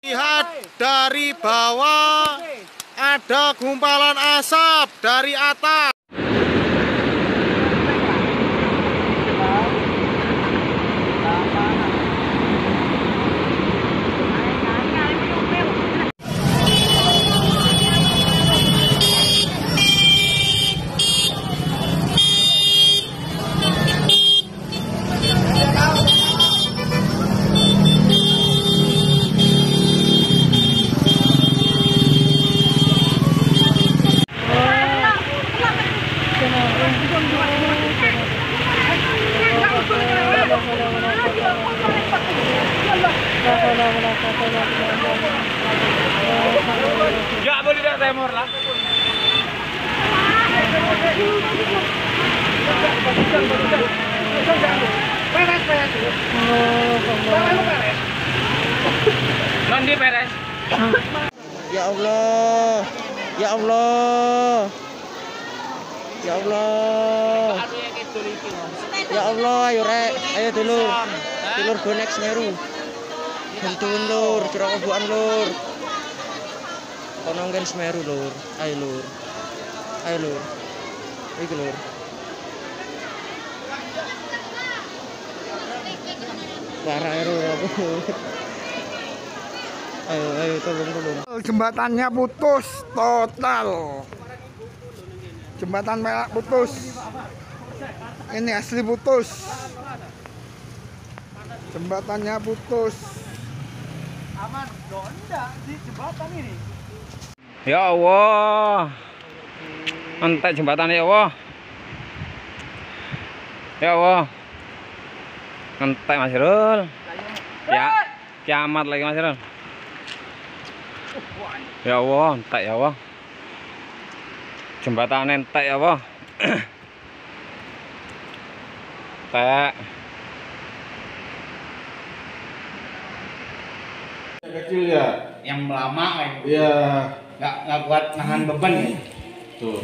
Lihat dari bawah ada gumpalan asap dari atas. Ya boleh dah temor lah. Nanti beres. Ya Allah, ya Allah, ya Allah, ya Allah, ayo rek, ayo dulur bonek Semeru, bantuin lur, curang obuan lur, konongken Semeru lur, ayo lur, iki lur. Parah ya lur. Ayo tolong. Jembatannya putus total. Jembatan merah putus. Ini asli putus. Jembatannya putus. Aman, enggak di jembatan ini. Ya Allah. Entek jembatan ya Allah. Ya Allah. Entek Mas Rul. Ya, kiamat lagi Mas Rul. Ya Allah, entek ya Allah. Jembatan entek ya Allah. Entek. Kecil ya. Yang lama kan. Iya. Nggak kuat nahan beban ya. Tuh.